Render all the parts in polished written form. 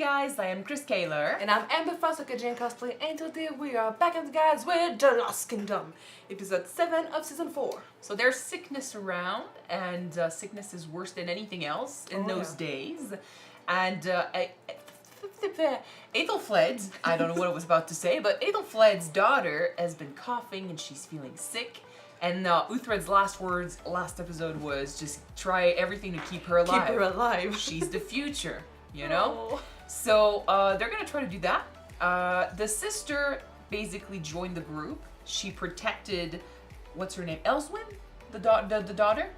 guys, I am Chris Kaler. And I'm Amber Foster Kyuujin cosplay, and today we are back at the guys with The Lost Kingdom, episode 7 of season 4. So there's sickness around, and sickness is worse than anything else in those days. And Alfred, I don't know what I was about to say, but Alfred's daughter has been coughing and she's feeling sick. And Uthred's last words last episode was just try everything to keep her alive. Keep her alive. She's the future, you know? Oh. So they're gonna try to do that. The sister basically joined the group. She protected, what's her name? Elswyn? The daughter?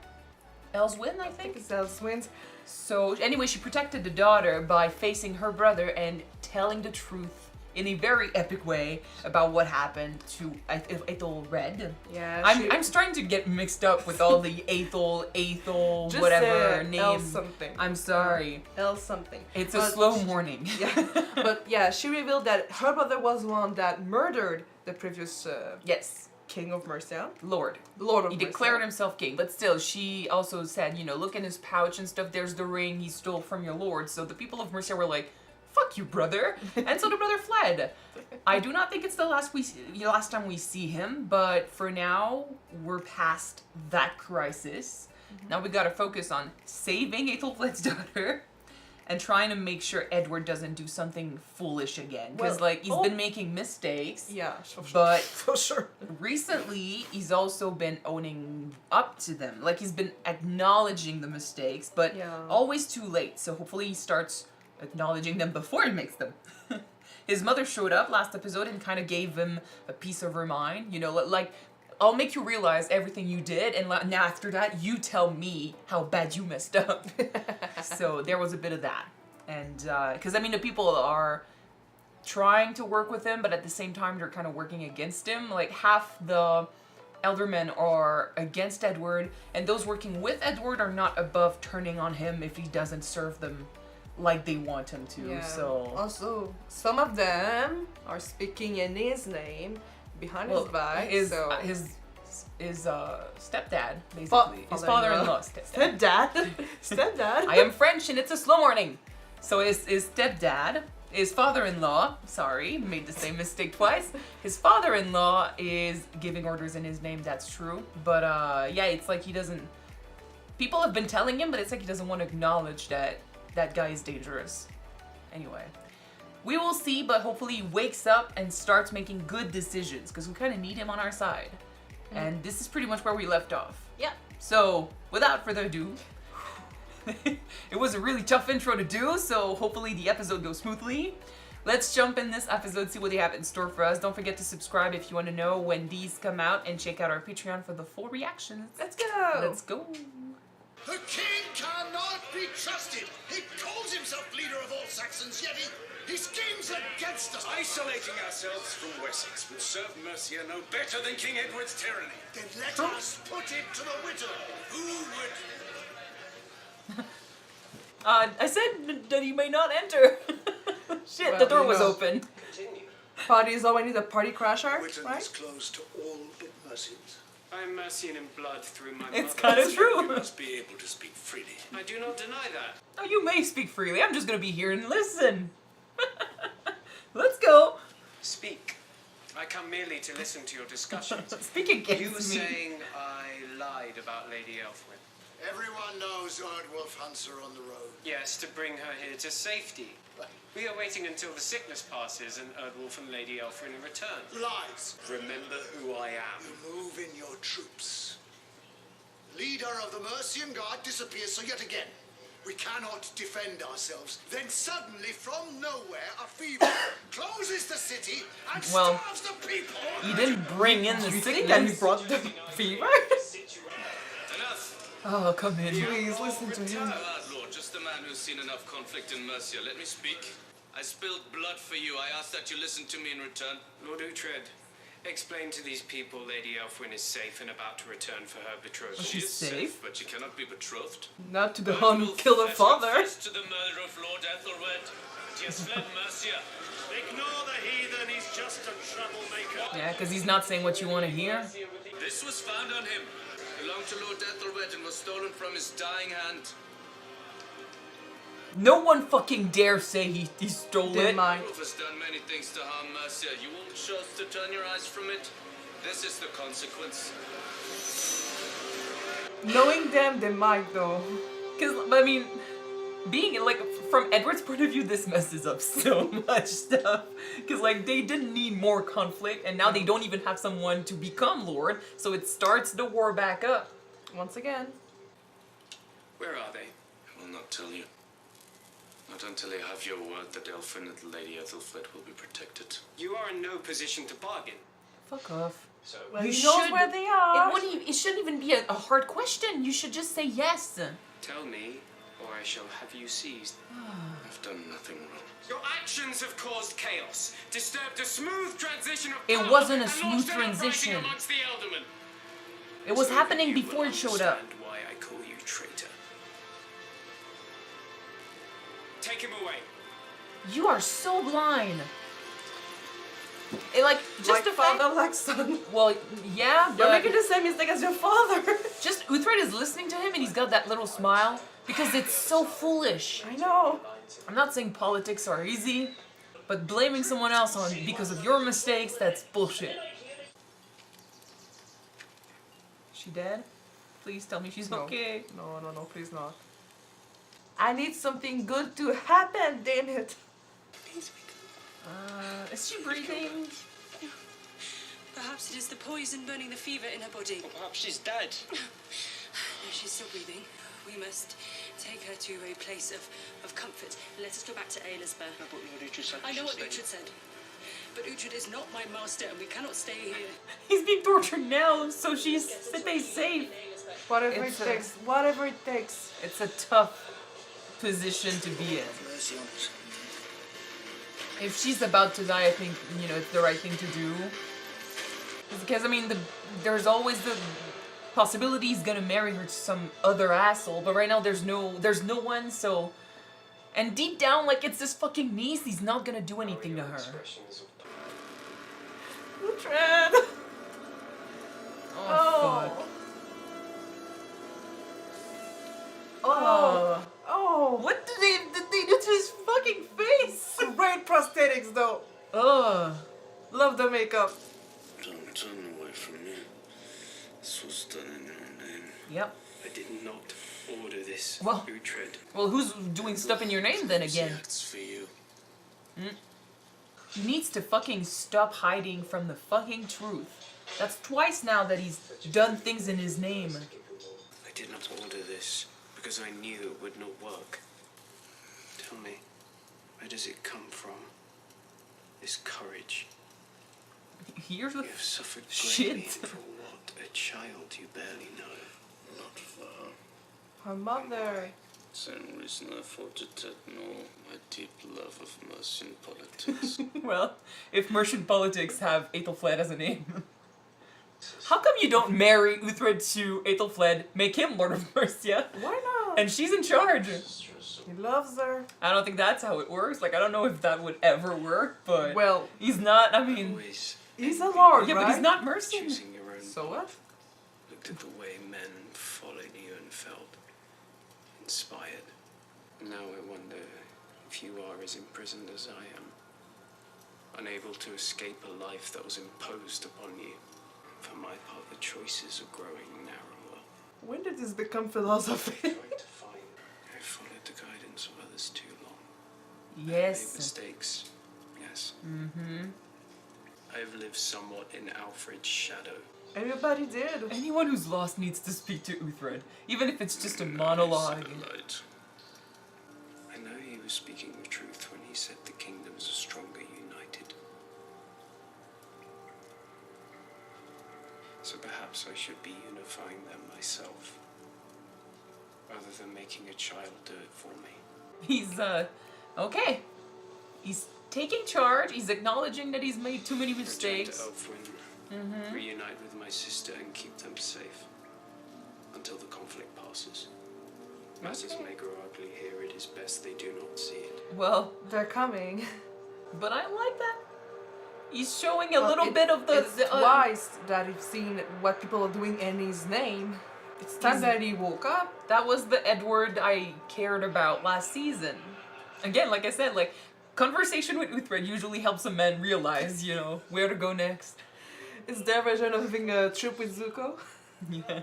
Elswyn, I think? It's Elswyn. So anyway, she protected the daughter by facing her brother and telling the truth in a very epic way about what happened to Uhtred. Yeah, I'm starting to get mixed up with all the Just whatever name. El something. I'm sorry. El something. It's a slow morning. Yeah, but yeah, she revealed that her brother was the one that murdered the previous Yes. king of Mercia. Lord. Lord of He Mercia. declared himself king, but still, she also said, you know, look in his pouch and stuff, there's the ring he stole from your lord. So the people of Mercia were like, fuck you, brother. And so the brother fled. I do not think it's the last time we see him, but for now, we're past that crisis. Now we gotta focus on saving Aethelflaed's daughter and trying to make sure Edward doesn't do something foolish again. Because, he's been making mistakes. Yeah, for sure. But for sure. recently, he's also been owning up to them. Like, he's been acknowledging the mistakes, but always too late. So hopefully he starts acknowledging them before he makes them. His mother showed up last episode and kind of gave him a piece of her mind. You know, like, I'll make you realize everything you did, and now after that, you tell me how bad you messed up. So there was a bit of that. And, because, I mean, the people are trying to work with him, but at the same time, they're kind of working against him. Like, half the Eldermen are against Edward, and those working with Edward are not above turning on him if he doesn't serve them like they want him to. Yeah. So also, some of them are speaking in his name behind his back. His stepdad, basically. His father-in-law. Stepdad? Stepdad? I am French and it's a slow morning. So his stepdad, his father-in-law, sorry, made the same mistake twice. His father-in-law is giving orders in his name, that's true. But yeah, it's like he doesn't, people have been telling him, but it's like he doesn't want to acknowledge that guy is dangerous. Anyway, we will see, but hopefully he wakes up and starts making good decisions, because we kind of need him on our side. And this is pretty much where we left off. Yeah. So, without further ado, it was a really tough intro to do, so hopefully the episode goes smoothly. Let's jump in this episode, see what they have in store for us. Don't forget to subscribe if you want to know when these come out, and check out our Patreon for the full reactions. Let's go! Let's go! The king cannot be trusted. He calls himself leader of all Saxons, yet he schemes against us. Isolating ourselves from Wessex would serve Mercia no better than King Edward's tyranny. Then let us put it to the winter. Who would... I said that he may not enter. Shit, the door was open. Continue. Party is always a party crasher, Britain right? is closed to all but Mercians. I am Mercian in blood through my It's mother. kind of true. You must be able to speak freely. I do not deny that. Oh, you may speak freely. I'm just gonna be here and listen. Let's go. Speak. I come merely to listen to your discussions. Speak against You were me. saying I lied about Lady Alfred. Everyone knows Erdwulf hunts her on the road. Yes, to bring her here to safety. We are waiting until the sickness passes and Erdwulf and Lady Alfred return. Lies. Remember who I am. You move in your troops. Leader of the Mercian Guard disappears, so yet again, we cannot defend ourselves. Then suddenly, from nowhere, a fever closes the city and starves the people. You didn't bring in the You sickness. think that he brought the fever? Enough. Oh, come in. Please listen to him. Lord, just a man who's seen enough conflict in Mercia. Let me speak. I spilled blood for you. I ask that you listen to me in return. Lord Uhtred, explain to these people Lady Alfred is safe and about to return for her betrothed. She's safe? but she cannot be betrothed. Not to the one who killed her father. To the murder of Lord Ethelred. He has fled Mercia. Ignore the heathen, he's just a troublemaker. Yeah, because he's not saying what you want to hear. This was found on him. Belonged to Lord Ethelred and was stolen from his dying hand. No one fucking dare say he stole They it. might. Wolf has done many things to harm Mercia. You won't choose to turn your eyes from it. This is the consequence. Knowing them, they might though. Because, I mean, being, like, from Edward's point of view, this messes up so much stuff. Because, like, they didn't need more conflict, and now they don't even have someone to become Lord, so it starts the war back up. Once again. Where are they? I will not tell you. Not until you have your word that Alfred and the Lady Uthred will be protected. You are in no position to bargain. Fuck off. So, Well, You he knows should- where they are. It shouldn't even be a hard question. You should just say yes. tell me, or I shall have you seized. I've done nothing wrong. Your actions have caused chaos, disturbed a smooth transition of It power, wasn't a and smooth launched an uprising transition. amongst the Eldermen. It was So happening you before will it showed up. understand why I call you traitor. Take him away. You are so blind. It, like, just Like the fact. father, like son. Well, yeah, You're but making the same mistake as your father. just Uthred is listening to him and he's got that little smile because it's so foolish. I know. I'm not saying politics are easy, but blaming someone else on because of your mistakes, that's bullshit. She dead? Please tell me she's No. okay. No, please not. I need something good to happen, damn it. Is she breathing? Perhaps it is the poison burning the fever in her body. Or perhaps she's dead. No, she's still breathing. We must take her to a place of comfort. Let us go back to Aylesbury. No, but Lord Uhtred said I know what she should Uhtred said. But Uhtred is not my master and we cannot stay here. He's being tortured now, so she's stays safe. Whatever It's it a- takes. Whatever it takes. It's a tough position to be in. Mercy on us. If she's about to die, I think, you know, it's the right thing to do. Because, I mean, there's always the possibility he's gonna marry her to some other asshole, but right now there's no one, so... And deep down, like, it's this fucking niece, he's not gonna do anything to her. Expressions of Uhtred. Oh, fuck. Oh. Oh. What did they do to his fucking face? Great prosthetics though. Ugh. Love the makeup. Don't turn away from me. This was done in your name. Yep. I did not order this, Well- Uhtred. Well, who's doing stuff in your name then again? Acts for you. He needs to fucking stop hiding from the fucking truth. That's twice now that he's done things in his name. I did not order this because I knew it would not work. Tell me, where does it come from? This courage. Here's the You have suffered Shit. greatly for what? A child you barely know. Not far. Her mother. Same reason I fought to Tetnall, my deep love of Mercian politics. Well, if Mercian politics have Aethelflaed as a name. How come you don't marry Uhtred to Aethelflaed, make him Lord of Mercia, Why not? and she's in charge? He loves her. I don't think that's how it works. Like, I don't know if that would ever work, but Well, he's not, I mean... Always he's a lord, Yeah, right? but he's not Mercian. choosing your own So what? Looked at the way men followed you and felt inspired. Now I wonder if you are as imprisoned as I am, unable to escape a life that was imposed upon you. For my part, the choices are growing narrower. When did this become philosophy? Trying to find. I followed the guidance of others too long. I made Yes. mistakes, yes. Mm-hmm. I've lived somewhat in Alfred's shadow. Everybody did. Anyone who's lost needs to speak to Uthred, even if it's just a monologue. Satellite. I know he was speaking the truth when he said the kingdoms are stronger united. So perhaps I should be unifying them myself, rather than making a child do it for me. He's, okay. He's taking charge, he's acknowledging that he's made too many Return to mistakes. Elfwin, reunite with my sister and keep them safe until the conflict passes. Matters may grow ugly here, it is best they do not see it. Well, They're coming. but I like that. He's showing a little bit of It's the twice that we've seen what people are doing in his name. It's time that he woke up. That was the Edward I cared about last season. Again, like I said, like, conversation with Uthred usually helps a man realize, you know, where to go next. It's their version of having a trip with Zuko. Yeah.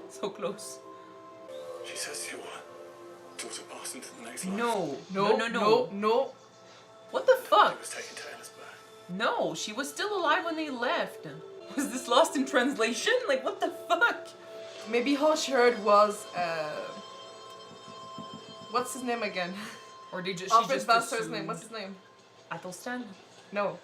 So close. She says your daughter passed into the next life. No. No. What the fuck? She was taken to Ellisburg. No, she was still alive when they left. Was this lost in translation? Like, what the fuck? Maybe all she heard was, what's his name again? Or did she Alfred's just bastard's assumed- name. What's his name? Athelstan? No.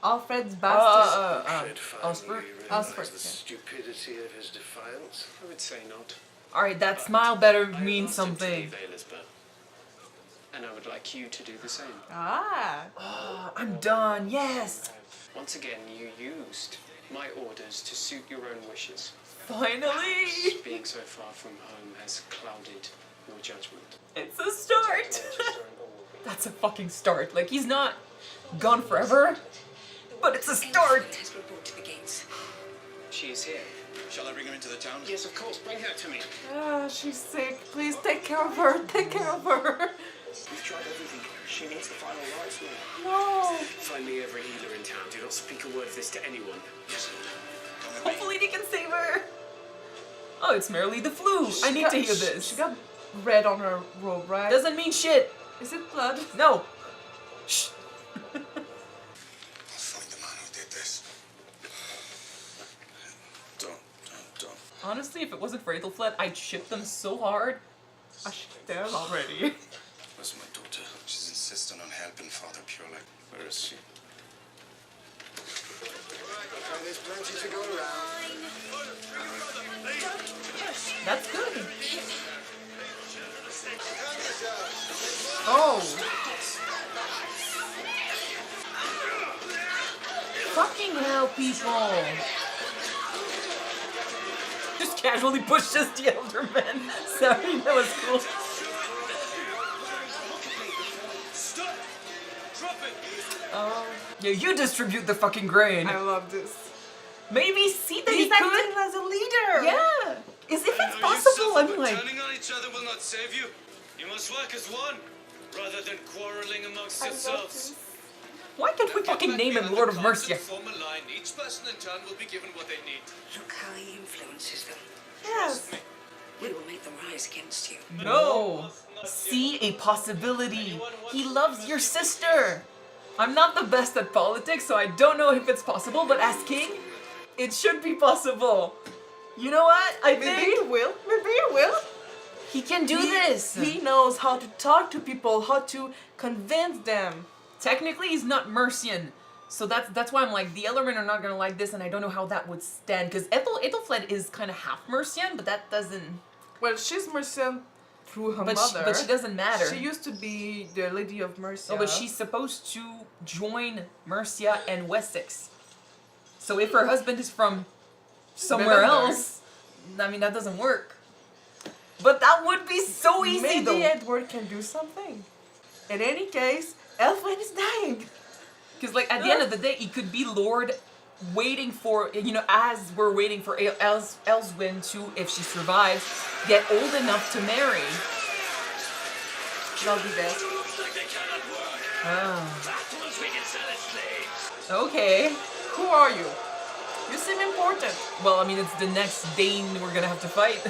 Alfred's bastard. Osford? Osford, The yeah. stupidity of his defiance. I would say not. Alright, that smile better I mean asked him to something. leave Ellisburg. And I would like you to do the same. Ah. Oh, I'm done, yes! Once again, you used my orders to suit your own wishes. Finally! Being so far from home has clouded your judgment. It's a start! That's a fucking start. Like, he's not gone forever, but it's a start! Has been brought to the gates. She is here. Shall I bring her into the town? Yes, of course. Bring her to me. Ah, she's sick. Please take care of her. Take care of her. We've tried everything. She needs the final rites now. No. Find me every healer in town. Do not speak a word of this to anyone. Hopefully he can save her! Oh, it's merely the flu. I need to hear this. She got red on her robe, right? Doesn't mean shit. Is it blood? No. Shh. I'll find the man who did this. Don't. Honestly, if it wasn't for Aethelflaed, I'd ship them so hard. I should tell already. Where's my daughter? She's insisting on helping Father Purely. Where is she? Okay, there's plenty to go around. That's good. Oh. Fucking hell, people. Just casually pushes the elder man. Sorry, that was cool. Stop! Drop it! Oh. Yeah, you distribute the fucking grain. I love this. Maybe see that He's he could. acting as a leader. Yeah. As if I it's know you possible. suffer, I'm but like. turning on each other will not save you. You must work as one, rather than quarreling amongst I love yourselves. this. Why can't we fucking name him Lord of Mercia? Form a line. Each person in turn will be given what they need. Look how he influences them. Yes. We will make them rise against you. No. See a possibility. He loves your sister. I'm not the best at politics, so I don't know if it's possible, but as king, it should be possible. You know what? I Maybe think it will. Maybe it will. he can do this. He knows how to talk to people, how to convince them. Technically, he's not Mercian. So that's why I'm like, the Eldermen are not gonna like this, and I don't know how that would stand. Because Aethelflaed is kind of half Mercian, but that doesn't... Well, she's Mercia through her But mother. she doesn't matter. She used to be the Lady of Mercia. Oh, but she's supposed to join Mercia and Wessex. So if her husband is from somewhere Remember. else, I mean, that doesn't work. But that would be so easy, Maybe though. Edward can do something. In any case, Alfred is dying. Because, like, at the end of the day, he could be Lord waiting for, you know, as we're waiting for Elswyn to, if she survives, get old enough to marry. That'll be best. Oh. Okay. Who are you? You seem important. Well, I mean, it's the next Dane we're gonna have to fight.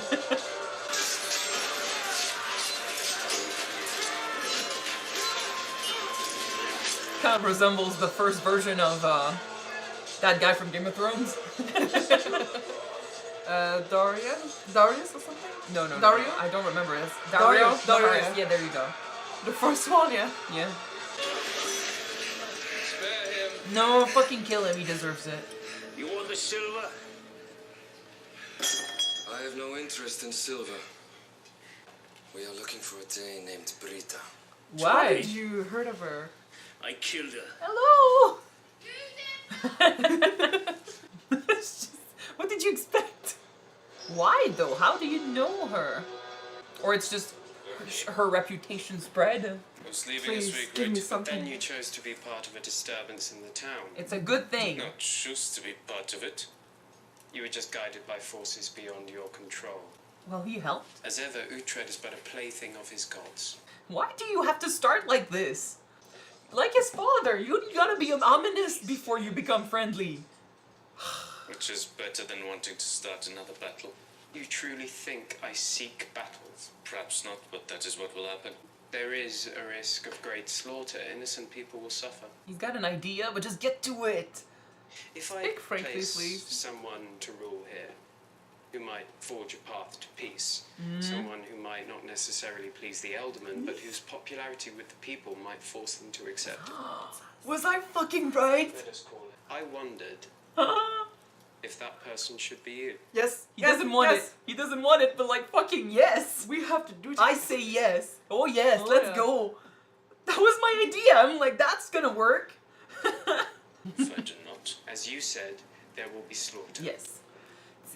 Kind of resembles the first version of that guy from Game of Thrones. Darius or something? No, Dario? I don't remember it. Dario? Dario. Dario. Yeah, there you go. The first one, yeah. Yeah. Spare him. No, fucking kill him. He deserves it. You want the silver? I have no interest in silver. We are looking for a Dane named Brida. How Why? did you heard of her? I killed her. Hello. What did you expect? Why though? How do you know her? Or it's just her reputation spread. Was leaving Please, us week, give me but something. then you chose to be part of a disturbance in the town. It's a good thing. Not choose to be part of it. You were just guided by forces beyond your control. Well, he helped. As ever, Uhtred is but a plaything of his gods. Why do you have to start like this? Like his father, you gotta be ominous before you become friendly. Which is better than wanting to start another battle. You truly think I seek battles? Perhaps not, but that is what will happen. There is a risk of great slaughter. Innocent people will suffer. He's got an idea, but just get to it. If I Speak frankly, place please. someone to rule here, who might forge a path to peace, someone who might not necessarily please the Eldermen, but whose popularity with the people might force them to accept it. Was I fucking right? Let us call it. I wondered if that person should be you. Yes. He doesn't want it. He doesn't want it, but like fucking yes. We have to do it. I say yes. Oh yes, Oh, let's yeah. go. That was my idea. I'm like, that's gonna work. If I do not, as you said, there will be slaughter. Yes.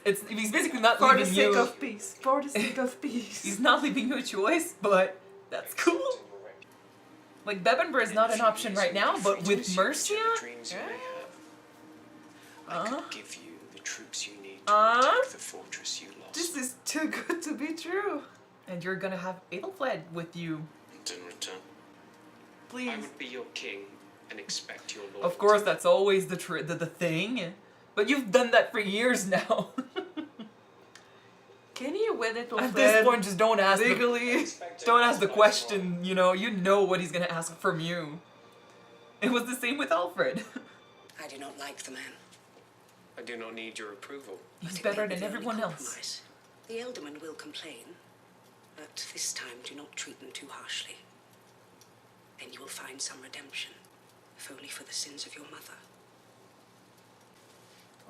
He's basically not For the leaving sake you. of peace. For the sake of peace. He's not leaving you a choice, but that's cool. Like Bebbenbur is not an option right now, but with Mercia, Dreams you may have. I Uh-huh. could give you the troops you need to take the fortress you lost. This is too good to be true. and you're gonna have Alfred with you. And in return, Please. I would be your king and expect your loyalty. Of course, that's always the thing. But you've done that for years now. Can you win it At this point, just don't ask. legally? Don't ask the question. You know what he's gonna ask from you. It was the same with Alfred. I do not like the man. I do not need your approval. He's But it better may be than the only everyone else. compromise. The Eldermen will complain, but this time do not treat them too harshly. Then you will find some redemption, if only for the sins of your mother.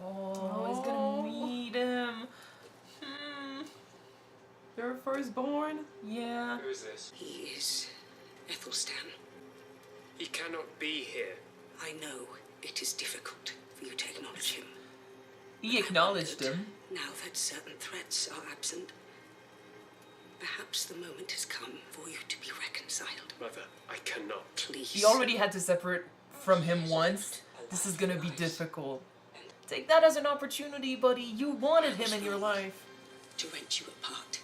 Oh, he's gonna meet him. Your firstborn? Yeah. Who is this? He is Ethelstan. He cannot be here. I know it is difficult for you to acknowledge him. He acknowledged him. Now that certain threats are absent, perhaps the moment has come for you to be reconciled. Mother, I cannot. Please. He already had to separate from him once. This is gonna be difficult. Take that as an opportunity, buddy. You wanted him in your life. To rent you apart,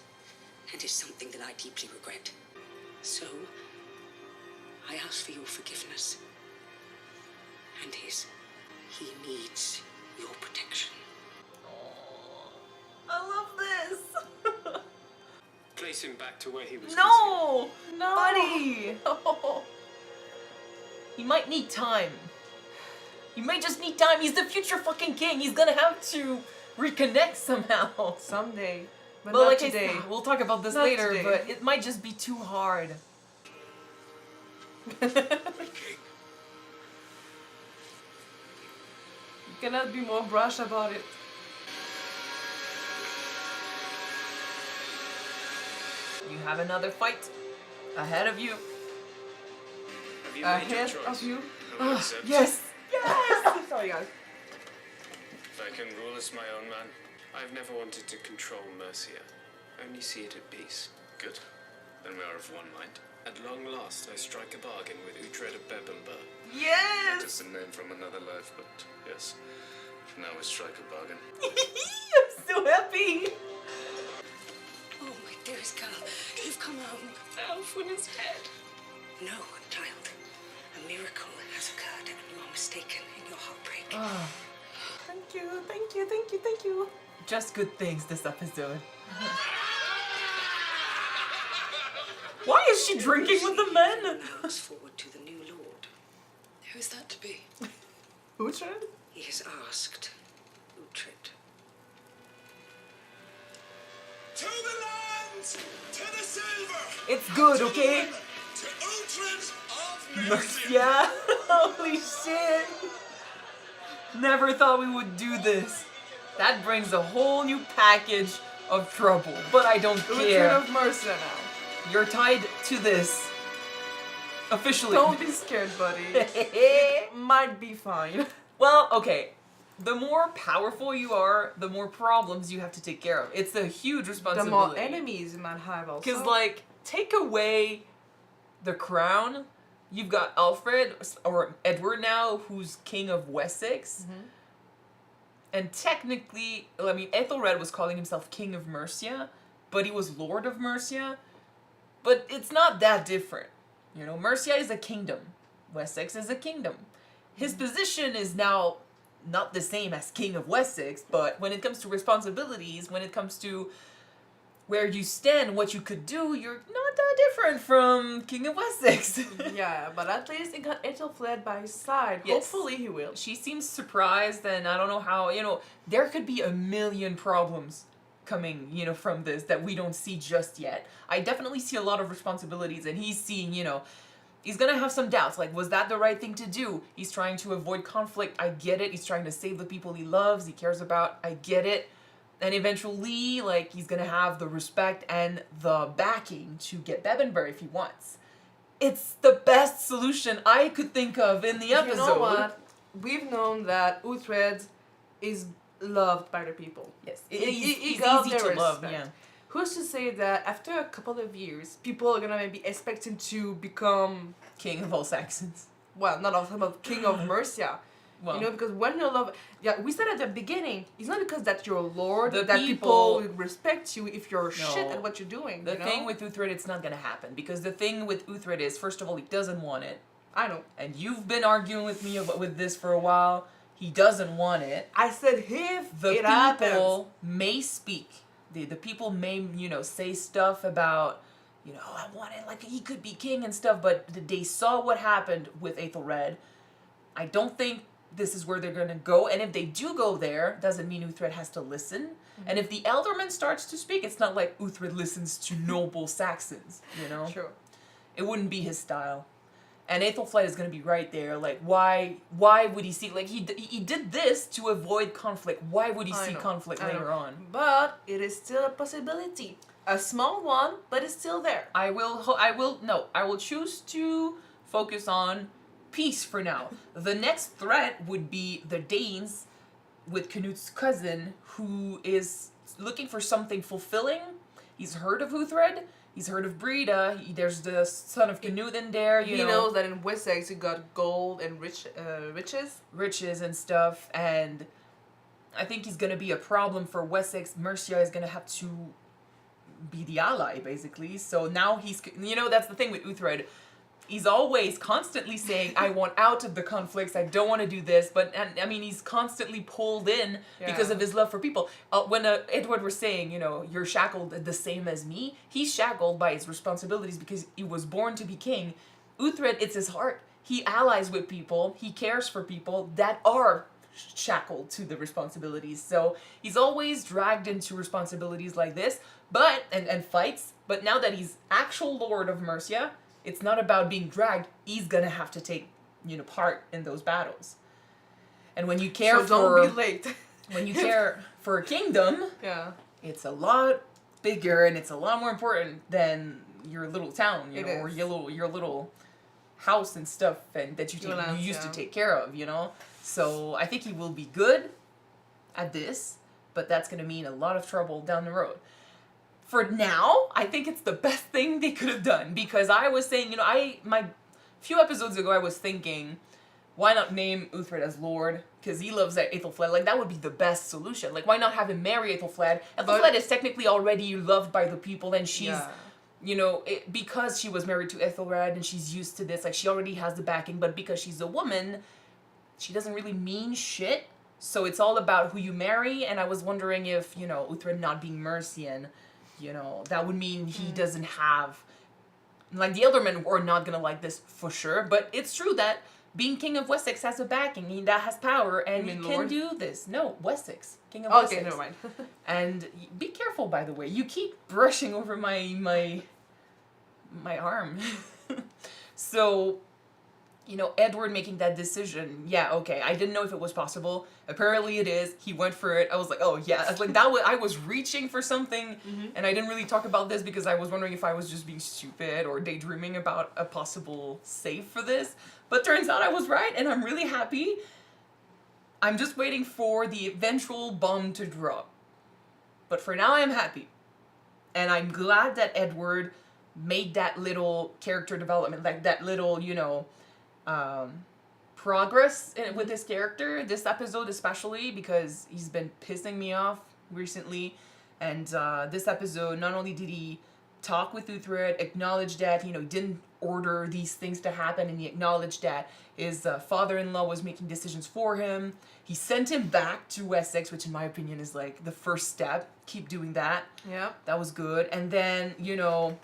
and is something that I deeply regret. So, I ask for your forgiveness. And his. He needs your protection. I love this. Place him back to where he was. No, No. buddy. No. He might need time. He might just need time. He's the future fucking king. He's gonna have to reconnect somehow. Someday. But Well, not like today. we'll talk about this Not later, today. but it might just be too hard. You cannot be more brash about it. You have another fight ahead of you. Have you made your Ahead choice? of you. I will accept. Yes. Yes. Sorry, guys. If I can rule as my own man, I've never wanted to control Mercia. Only see it at peace. Good. Then we are of one mind. At long last, I strike a bargain with Uhtred of Bebbenbur. Yes. Just a name from another life, but yes. Now we strike a bargain. I'm so happy. Oh, my dearest girl, you've come home. Alfred is dead. No, child. A miracle has occurred, and you are mistaken in your heartbreak. Thank you, thank you, thank you, thank you. Just good things this episode. Why is she drinking with the men? Looks forward to the new lord. Who is that to be? Uhtred? He has asked Uhtred. To the lands! To the silver! It's good, okay? To Uhtred of Mercia! Mercia. Holy shit. Never thought we would do this. That brings a whole new package of trouble, but I don't Uhtred care. of Mercia now. You're tied to this. Officially. Don't be scared, buddy. It might be fine. Well, okay. The more powerful you are, the more problems you have to take care of. It's a huge The responsibility. more enemies you might have also. Because, like, take away the crown, you've got Alfred, or Edward now, who's king of Wessex. And technically, I mean, Ethelred was calling himself king of Mercia, but he was lord of Mercia. But it's not that different. You know, Mercia is a kingdom. Wessex is a kingdom. His position is now not the same as king of Wessex, but when it comes to responsibilities, when it comes to where you stand, what you could do, you're not that different from king of Wessex. Yeah, but at least he got Ethelflaed by his side. Yes. Hopefully he will. She seems surprised, and I don't know how, you know, there could be a million problems coming, you know, from this that we don't see just yet. I definitely see a lot of responsibilities, and he's seeing, you know, he's gonna have some doubts, like, was that the right thing to do? He's trying to avoid conflict, I get it. He's trying to save the people he loves, he cares about, I get it. And eventually, like, he's gonna have the respect and the backing to get Bebenbury if he wants. It's the best solution I could think of in the episode. You know what? We've known that Uhtred is loved by the people. Yes, He he's got easy their to love, respect. yeah. Who's to say that after a couple of years, people are gonna maybe expect him to become, King of all Saxons. well, not of him, but king of Mercia. Well, You know, because when you love, yeah, we said at the beginning, it's not because that you're a lord The that people- people will respect you if you're shit No. at what you're doing. the you know? thing with Uthred, it's not gonna happen, because the thing with Uthred is, first of all, he doesn't want it. I know. And you've been arguing with me about with this for a while. He doesn't want it. I said if The it happens. people may speak. The people may, you know, say stuff about, you know, I want it, like, he could be king and stuff, but they saw what happened with Ethelred. I don't think this is where they're gonna go, and if they do go there, doesn't mean Uthred has to listen. And if the Elderman starts to speak, it's not like Uthred listens to noble Saxons, you know? Sure. It wouldn't be his style. And Ethelflaed is going to be right there. Like, why would he see... Like, he did this to avoid conflict. Why would he I see know, conflict I know. later on? But it is still a possibility. A small one, but it's still there. I will choose to focus on peace for now. The next threat would be the Danes with Canute's cousin, who is looking for something fulfilling. He's heard of Uhtred. He's heard of Brida. There's the son of Canute in there. He knows that in Wessex he got gold and riches and stuff, and I think he's gonna be a problem for Wessex. Mercia is gonna have to be the ally, basically. So now he's, you know, that's the thing with Uthred. He's always constantly saying, I want out of the conflicts, I don't want to do this, but, and I mean, he's constantly pulled in because Yeah. of his love for people. When Edward was saying, you know, you're shackled the same as me, he's shackled by his responsibilities because he was born to be king. Uhtred, it's his heart. He allies with people, he cares for people that are shackled to the responsibilities. So he's always dragged into responsibilities like this, but, and fights, but now that he's actual lord of Mercia, it's not about being dragged. He's gonna have to take, you know, part in those battles. And when you care so don't be late. when you care for a kingdom, Yeah. it's a lot bigger and it's a lot more important than your little town, you It know, or is. your little house and stuff, and that you used to yeah. take care of, you know. So I think he will be good at this, but that's gonna mean a lot of trouble down the road. For now, I think it's the best thing they could have done, because I was saying, you know, my few episodes ago I was thinking, why not name Uthred as Lord? Because he loves Ethelflaed. Like, that would be the best solution. Like, why not have him marry Ethelflaed? Ethelflaed is technically already loved by the people, and she's, you know, because she was married to Ethelred and she's used to this, like, she already has the backing, but because she's a woman, she doesn't really mean shit. So it's all about who you marry, and I was wondering if, you know, Uhtred not being Mercian, you know, that would mean he doesn't have, like, the Eldermen are not gonna like this for sure, but it's true that being king of Wessex has a backing, that has power, and he can Lord? do this. No, Wessex. King of Okay, Wessex. never mind. And be careful, by the way. You keep brushing over my arm. So, you know, Edward making that decision, yeah, okay, I didn't know if it was possible. Apparently it is. He went for it. I was like, oh yeah, like that was, I was reaching for something, and I didn't really talk about this because I was wondering if I was just being stupid or daydreaming about a possible save for this. But turns out I was right, and I'm really happy. I'm just waiting for the eventual bomb to drop. But for now, I'm happy. And I'm glad that Edward made that little character development, like that little, you know, progress with this character, this episode especially, because he's been pissing me off recently. And this episode, not only did he talk with Uhtred, acknowledge that, you know, he didn't order these things to happen, and he acknowledged that his father-in-law was making decisions for him. He sent him back to Essex, which in my opinion is like the first step. Keep doing that. Yeah. That was good. And then, you know,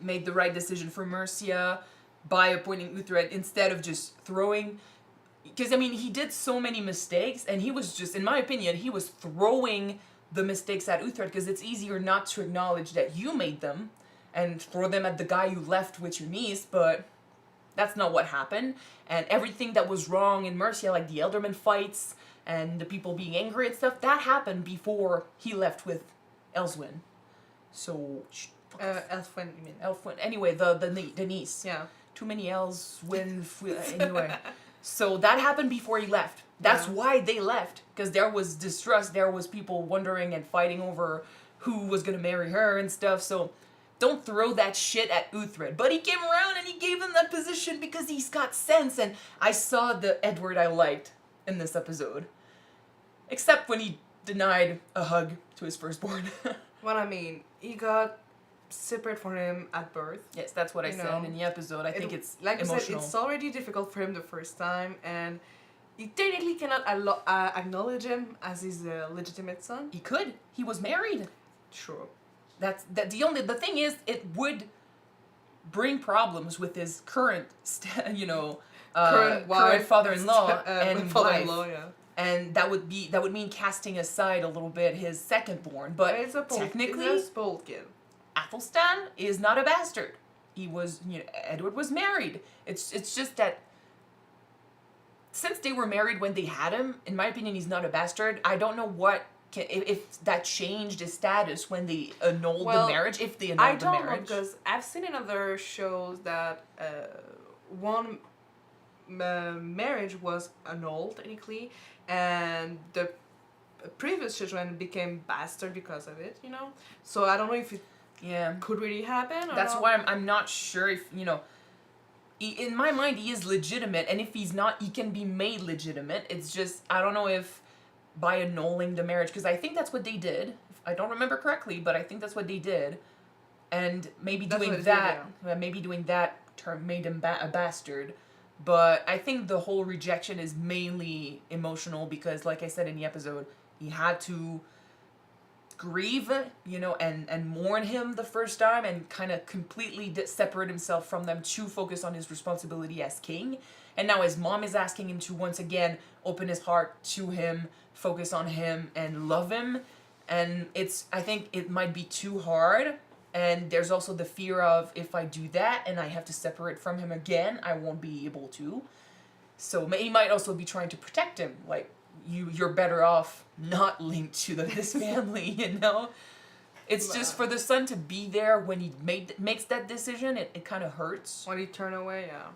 made the right decision for Mercia by appointing Uhtred instead of just throwing, because I mean he did so many mistakes, and he was just, in my opinion, he was throwing the mistakes at Uhtred, because it's easier not to acknowledge that you made them and throw them at the guy you left with your niece, but that's not what happened. And everything that was wrong in Mercia, like the Elderman fights and the people being angry and stuff, that happened before he left with Elswyn. So Elfwin, you mean? Elfwin. Anyway, the niece. Yeah. Too many L's. Anyway. So that happened before he left. That's why they left. Because there was distrust. There was people wondering and fighting over who was going to marry her and stuff. So don't throw that shit at Uhtred. But he came around and he gave him that position because he's got sense. And I saw the Edward I liked in this episode. Except when he denied a hug to his firstborn. Well, I mean, he got separate from him at birth. Yes, that's what I said in the episode. I think it's like emotional. I said, it's already difficult for him the first time, and he technically cannot acknowledge him as his legitimate son. He could. He was married. True. The thing is, it would bring problems with his current, current father-in-law and father-in-law, wife. yeah. And that would mean casting aside a little bit his second-born. But technically, it's a spoiled kid. Athelstan is not a bastard. He was, Edward was married. It's just that since they were married when they had him, in my opinion, he's not a bastard. I don't know if that changed his status when they annulled the marriage. If they annulled the marriage, I don't know, because I've seen in other shows that one marriage was annulled technically, and the previous children became bastard because of it. So I don't know if it could really happen. Or that's not. why I'm not sure if in my mind he is legitimate, and if he's not, he can be made legitimate. It's just I don't know if by annulling the marriage, because I think that's what they did. I don't remember correctly, but I think that's what they did, and maybe doing that made him a bastard. But I think the whole rejection is mainly emotional because, like I said in the episode, he had to grieve, and mourn him the first time and kind of completely separate himself from them to focus on his responsibility as king. And now his mom is asking him to once again open his heart to him, focus on him, and love him. And I think it might be too hard. And there's also the fear of, if I do that and I have to separate from him again, I won't be able to. So he might also be trying to protect him. Like, you're better off not linked to this family, It's just for the son to be there when he makes that decision, it kind of hurts. When he turn away, yeah.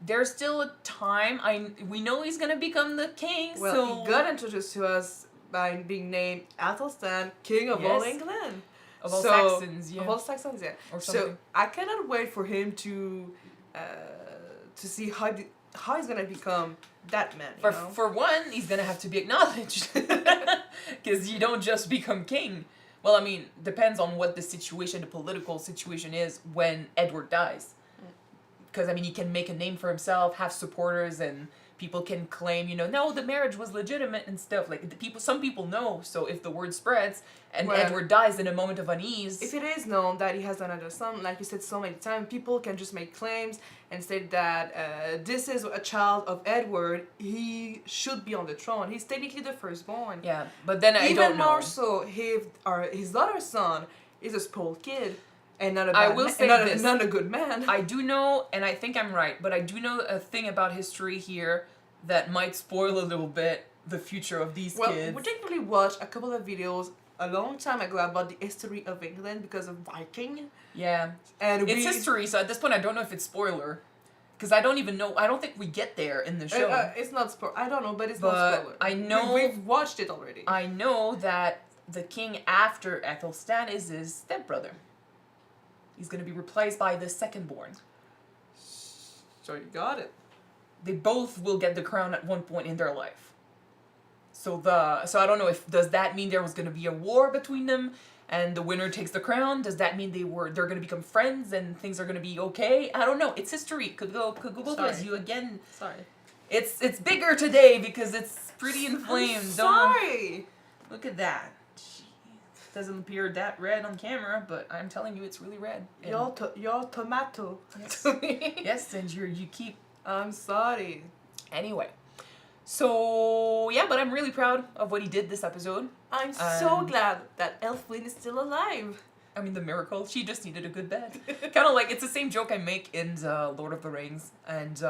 There's still a time. We know he's going to become the king, Well, he got introduced to us by being named Athelstan, King of all England. Of all Saxons, yeah. Of all Saxons, yeah. Or something. So I cannot wait for him to see how he's gonna become that man. For one, he's gonna have to be acknowledged, because you don't just become king. Well, I mean, depends on what the political situation is when Edward dies. Because I mean, he can make a name for himself, have supporters, and people can claim, no, the marriage was legitimate and stuff. Like some people know. So if the word spreads and Edward dies in a moment of unease, if it is known that he has another son, like you said so many times, people can just make claims and say that this is a child of Edward. He should be on the throne. He's technically the firstborn. Yeah, but then I don't know. Even more so, his other son is a spoiled kid. And not a not a good man. I do know, and I think I'm right, but I do know a thing about history here that might spoil a little bit the future of these kids. We technically watched a couple of videos a long time ago about the history of England because of Viking. Yeah. And it's history, so at this point I don't know if it's spoiler. Because I don't even know, I don't think we get there in the show. It's not spoiler. I don't know, but it's not spoiler. I know... We've watched it already. I know that the king after Athelstan is his stepbrother. He's gonna be replaced by the second-born. So you got it. They both will get the crown at one point in their life. So I don't know if does that mean there was gonna be a war between them and the winner takes the crown? Does that mean they're gonna become friends and things are gonna be okay? I don't know. It's history. Could Google Sorry. as you again. Sorry. It's bigger today because it's pretty inflamed. I'm sorry. Look at that. Jeez. Doesn't appear that red on camera, but I'm telling you, it's really red. And Your tomato. yes, yes, and you keep. I'm sorry. Anyway, so yeah, but I'm really proud of what he did this episode. I'm so glad that Elfwin is still alive. I mean, the miracle. She just needed a good bed. Kind of like, it's the same joke I make in Lord of the Rings. And,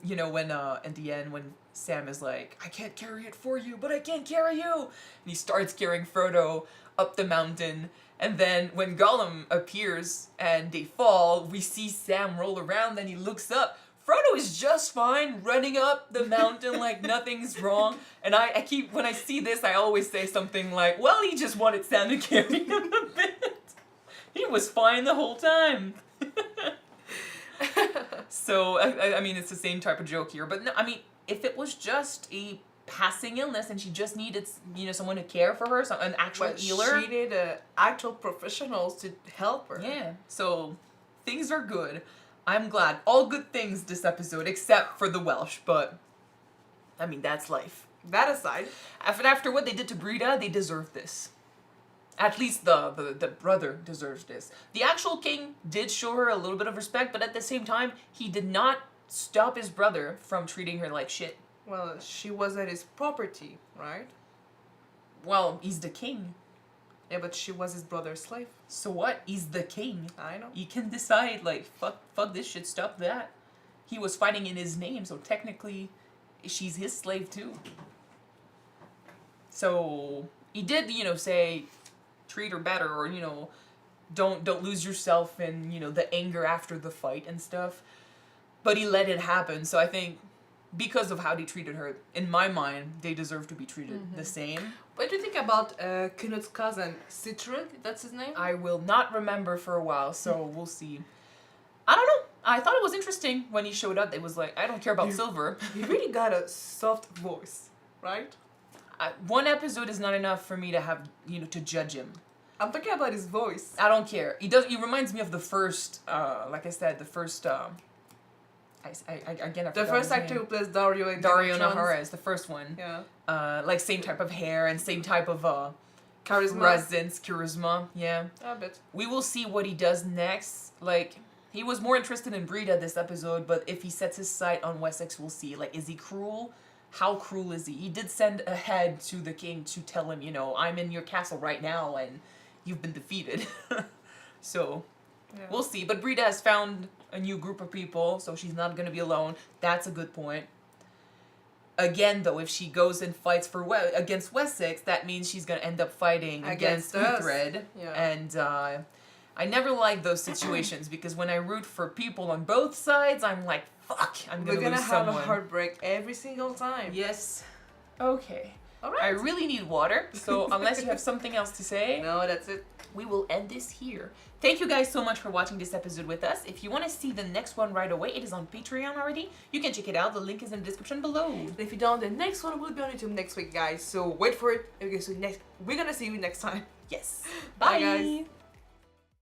you know, when, in the end, when Sam is like, I can't carry it for you, but I can carry you. And he starts carrying Frodo up the mountain. And then when Gollum appears and they fall, we see Sam roll around and he looks up. Frodo is just fine running up the mountain like nothing's wrong. And I keep, when I see this, I always say something like, well, he just wanted Sam to carry him a bit. He was fine the whole time. So, I mean, it's the same type of joke here. But no, I mean, if it was just a passing illness and she just needed, you know, someone to care for her, an actual healer. She needed actual professionals to help her. Yeah, so things are good. I'm glad. All good things this episode, except for the Welsh, but I mean, that's life. That aside, After what they did to Brida, they deserve this. At least the brother deserves this. The actual king did show her a little bit of respect, but at the same time, he did not stop his brother from treating her like shit. well, she was at his property, right? Well, he's the king. Yeah, but she was his brother's slave. So what? He's the king. I know. He can decide, like, fuck this shit, stop that. He was fighting in his name, so technically, she's his slave too. So, he did, you know, say, treat her better, or, you know, don't lose yourself in, you know, the anger after the fight and stuff. But he let it happen, so I think, because of how they treated her, in my mind, they deserve to be treated the same. What do you think about Knut's cousin, Uhtred? That's his name? I will not remember for a while, so we'll see. I don't know. I thought it was interesting when he showed up. It was like, I don't care about Silver. He really got a soft voice, right? One episode is not enough for me to have, you know, to judge him. I'm talking about his voice. I don't care. He reminds me of the first, like I said, the first, The first actor who plays Dario in Dario Game of Thrones. Nahara is the first one. Yeah. Like same type of hair and same type of Charisma. presence, charisma. Yeah. A bit. We will see what he does next. Like, he was more interested in Brida this episode, but if he sets his sight on Wessex, we'll see. Like, is he cruel? How cruel is he? He did send ahead to the king to tell him, you know, I'm in your castle right now and you've been defeated. So, Yeah. we'll see. But Brida has found a new group of people, so she's not going to be alone. That's a good point. Again, though, if she goes and fights for against Wessex, that means she's going to end up fighting against us. Uthred. Yeah. And I never like those situations because when I root for people on both sides, I'm like, fuck, I'm going We're to gonna lose have someone. a heartbreak every single time. Yes. Okay. All I right. really need water, so unless you have something else to say, No, that's it. we will end this here. Thank you guys so much for watching this episode with us. If you want to see the next one right away, it is on Patreon already. You can check it out. The link is in the description below. And if you don't, the next one will be on YouTube next week, guys. So wait for it. We're gonna see you next time. Yes. Bye, Bye. guys.